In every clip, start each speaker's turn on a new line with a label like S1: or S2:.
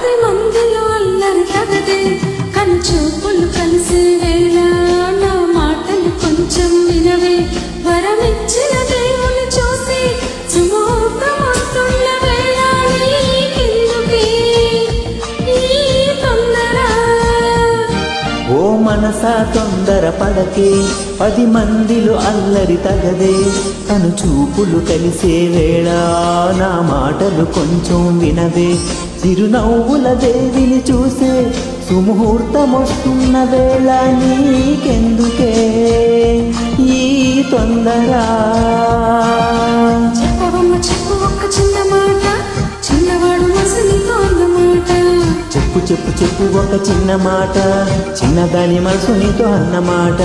S1: 10 మందిలో అల్లరి తగదే కనుచూపులు కలిసే వేళ నా మాటలు కొంచెం వినవే వరమిచ్చిన దేవుని చూసి సుముహూర్తం వస్తున్న వేళ నీకెందుకే ఈ తొందర
S2: ఓ మనసా తొందర పడకే 10 మందిలో అల్లరి తగదే తను చూపులు కలిసే వేళ నా మాటలు కొంచెం వినవే చిరునవ్వుల దేవిని చూసే సుముహూర్తం వస్తున్న వేళ నీకెందుకే ఈ తొందర
S1: చెప్పవమ్మ చెప్పు ఒక్క చిన్న మాట చిన్నవాడు మనసునితో అన్నమాట
S2: చెప్పు చెప్పు చెప్పు ఒక చిన్న మాట చిన్నదాని మనసు నీతో అన్నమాట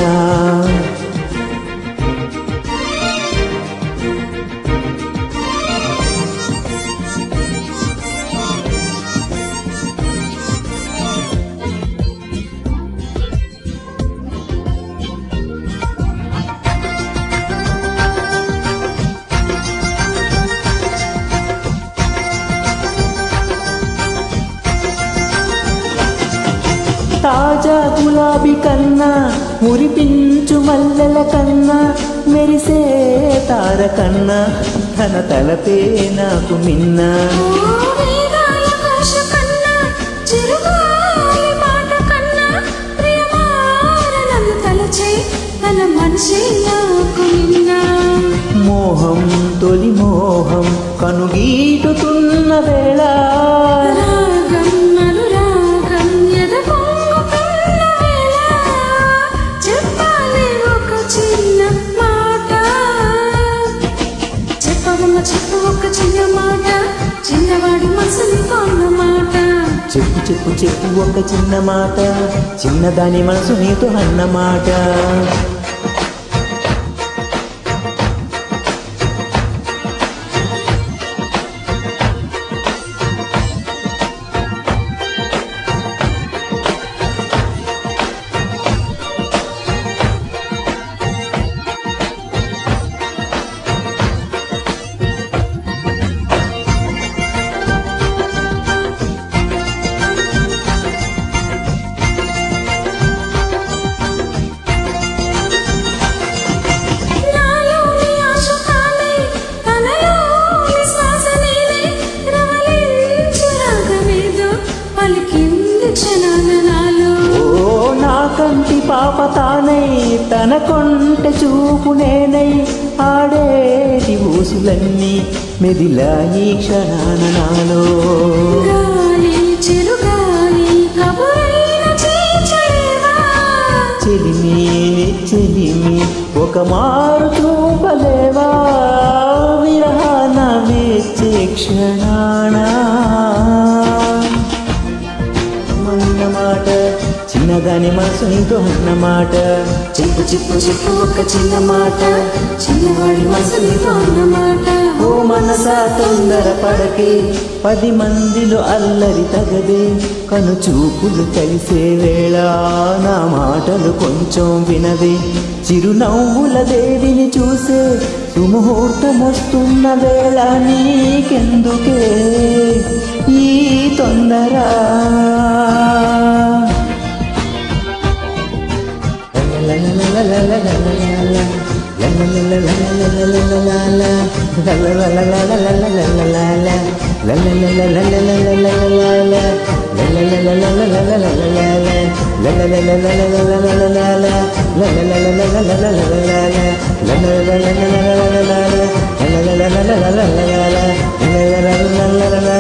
S2: తాజా గులాబీ కన్నా మురిపించు మల్లెల కన్నా మెరిసే తార కన్నా తన తలపే నాకు మిన్న
S1: వేదాల భాష కన్నా చిరుగాలి మాట కన్నా ప్రియమార నన్ను తలచే తన మనిషి నాకు నిన్న
S2: మోహం తొలి మోహం కనుగీటుతున్న వేళ
S1: రాగం అనురాగం ఎదగొంగుతున్న వేళ చెప్పాలి ఒక చిన్న మాట చెప్పవమ్మ చెప్పు ఒక చిన్న మాట చిన్నవాడి మనసునితో అన్నమాట
S2: చెప్పు చెప్పు చెప్పు ఒక చిన్న మాట చిన్నదాని మనసు నీతో అన్నమాట
S1: నాలోని ఆశ తానే తనలోని శ్వాస నేనే రవళించు రాగమేదో పలికింది క్షణాల నాలో
S2: ఓ నా కంటి పాప తానై తన కొంట చూపు నేనై ఆడేటి ఊసులన్నీ మెదిలాయి క్షణాన నాలో
S1: గాలి చిరుగాలి కబురైన చేర్చలేవా
S2: చెలిమి చెలిమి ఒక మారు చూపలేవా విరహాన వేచే క్షణాన అన్నమాట చిన్నదాని మనసు నీతో అన్నమాట
S1: చెప్పు చెప్పు చెప్పు ఒక చిన్న మాట చిన్నవాడి మనసునితో అన్నమాట
S2: ఓ మనసా తొందర పడకే 10 మందిలో అల్లరి తగదే కను చూపులు కలిసే వేళ నా మాటలు కొంచెం వినవే చిరునవ్వుల దేవిని చూసే సుముహూర్తం వస్తున్న వేళ నీకెందుకే ఈ తొందర la